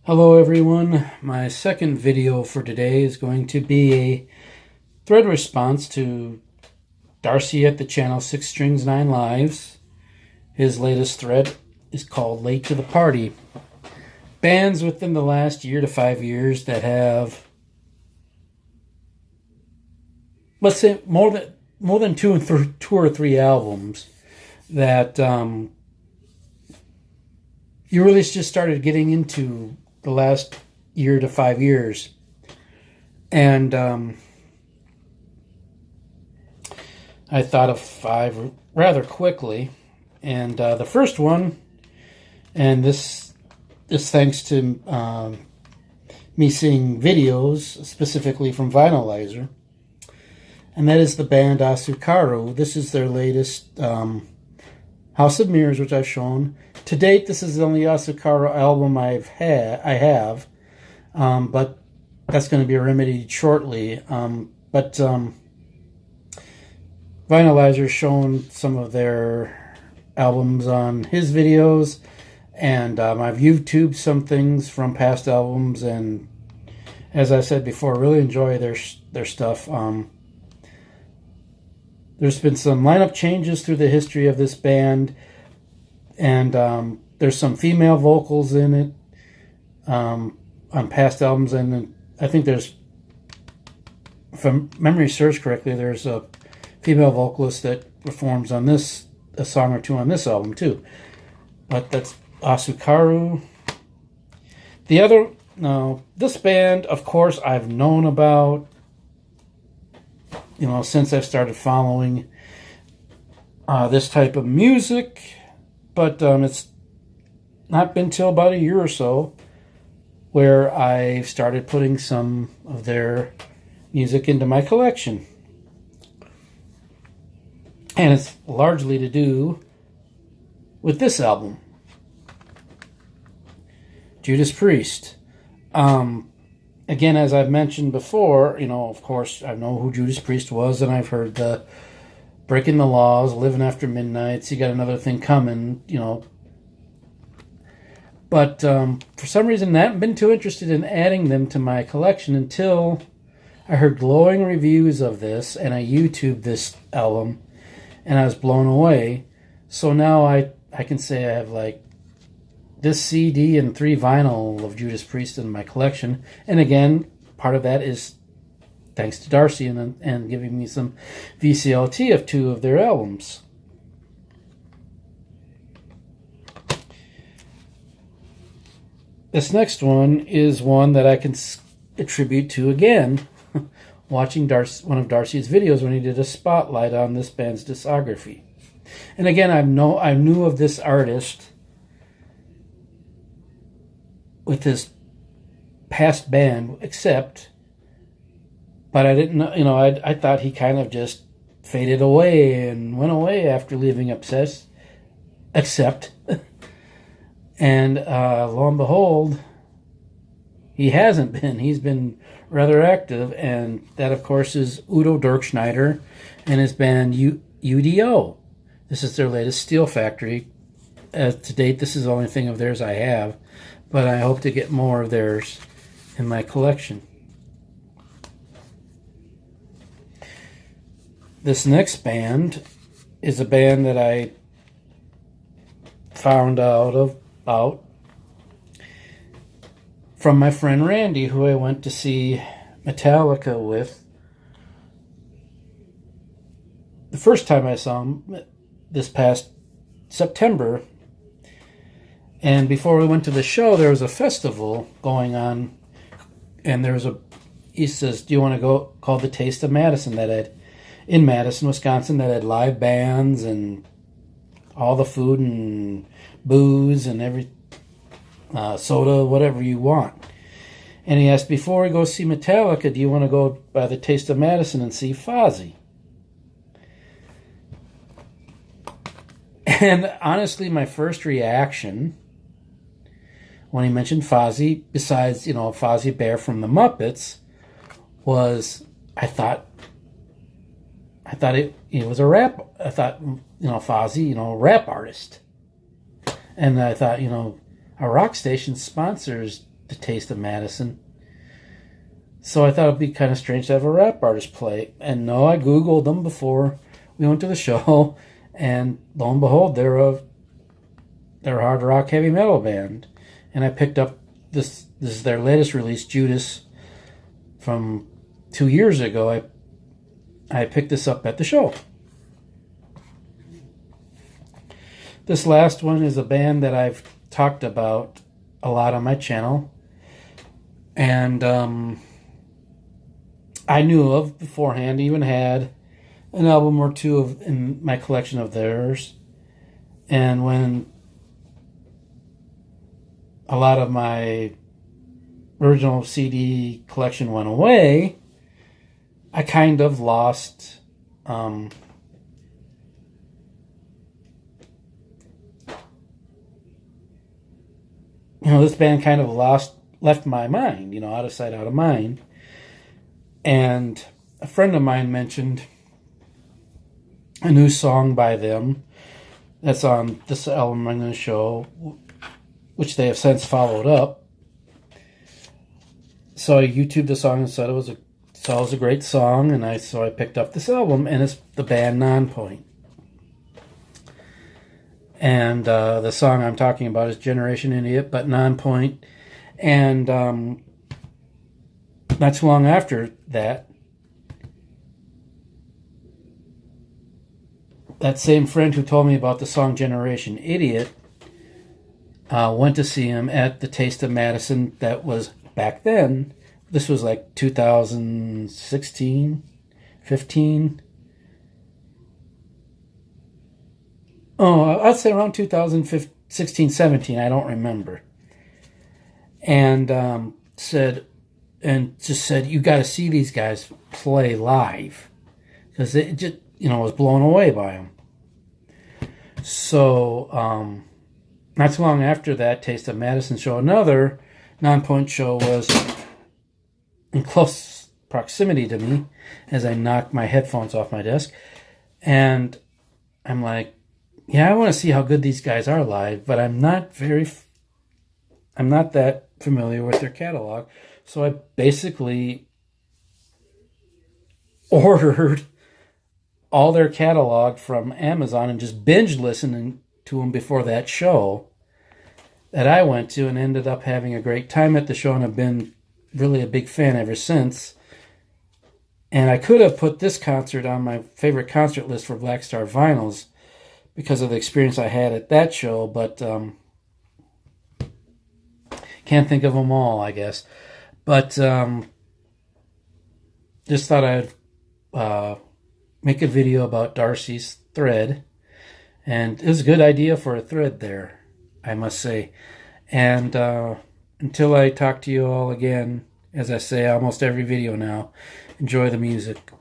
Hello everyone, my second video for today is going to be a thread response to Darcy at the channel 6 Strings 9 Lives. His latest thread is called Late to the Party. Bands within the last year to 5 years that have, let's say, more than two or three albums that you really just started getting into the last year to 5 years. And I thought of five rather quickly. And the first one, and this is thanks to me seeing videos, specifically from Vinylizer, and that is the band Osted Caro. This is their latest House of Mirrors, which I've shown. To date, this is the only Osted Caro album I have, but that's going to be remedied shortly. But Vinylizer's shown some of their albums on his videos, and I've YouTubed some things from past albums, and as I said before, really enjoy their stuff. There's been some lineup changes through the history of this band, and there's some female vocals in it on past albums, and I think there's, if memory serves correctly, there's a female vocalist that performs on this, a song or two on this album too. But that's Osted Caro. The other, no, this band, of course, I've known about, since I've started following this type of music, but it's not been till about a year or so where I started putting some of their music into my collection. And it's largely to do with this album, Judas Priest. Again, as I've mentioned before, of course, I know who Judas Priest was, and I've heard the Breaking the Laws, Living After Midnights, You Got Another Thing Coming, But for some reason, I haven't been too interested in adding them to my collection until I heard glowing reviews of this, and I YouTubed this album, and I was blown away. So now I can say I have like this CD and 3 vinyl of Judas Priest in my collection. And again, part of that is thanks to Darcy and giving me some VCLT of 2 of their albums. This next one is one that I can attribute to, again, watching one of Darcy's videos when he did a spotlight on this band's discography. And again, I knew of this artist with his past band, but I didn't know, I thought he kind of just faded away and went away after leaving Accept. And lo and behold, he hasn't been. He's been rather active, and that, of course, is Ludo Dirkschneider and his band UDO. This is their latest Steel Factory. To date, this is the only thing of theirs I have, but I hope to get more of theirs in my collection. This next band is a band that I found out about from my friend Randy, who I went to see Metallica with. The first time I saw him, this past September. And before we went to the show, there was a festival going on, and he says, do you want to go, called the Taste of Madison, in Madison, Wisconsin, that had live bands and all the food and booze and every soda, whatever you want. And he asked, before we go see Metallica, do you want to go by the Taste of Madison and see Fozzie? And honestly, my first reaction when he mentioned Fozzie, besides, Fozzie Bear from the Muppets, was I thought it was a rap. I thought, Fozzie, rap artist. And I thought, a rock station sponsors the Taste of Madison. So I thought it'd be kind of strange to have a rap artist play. And no, I Googled them before we went to the show, and lo and behold, they're a hard rock heavy metal band. And I picked up this is their latest release, Judas, from 2 years ago. I picked this up at the show. This last one is a band that I've talked about a lot on my channel, and I knew of beforehand, even had an album or two in my collection of theirs. And when a lot of my original CD collection went away, I kind of lost this band kind of left my mind, out of sight, out of mind. And a friend of mine mentioned a new song by them that's on this album I'm going to show, which they have since followed up. So I YouTubed the song and said it was a great song, and so I picked up this album, and it's the band Nonpoint. And the song I'm talking about is Generation Idiot, but Nonpoint. And not too long after that same friend who told me about the song Generation Idiot went to see him at the Taste of Madison. That was back then. This was like 2016, 15. Oh, I'd say around 2016, 17. I don't remember. And just said, you got to see these guys play live, because it just, was blown away by them. So, not too long after that Taste of Madison show, another Nonpoint show was in close proximity to me as I knocked my headphones off my desk. And I'm like, yeah, I want to see how good these guys are live, but I'm not that familiar with their catalog. So I basically ordered all their catalog from Amazon and just binge listening to them before that show that I went to, and ended up having a great time at the show, and I've been really a big fan ever since. And I could have put this concert on my favorite concert list for Black Star Vinyls because of the experience I had at that show, but can't think of them all, I guess. But just thought I'd make a video about Darcy's thread. And it was a good idea for a thread there, I must say. And until I talk to you all again, as I say almost every video now, enjoy the music.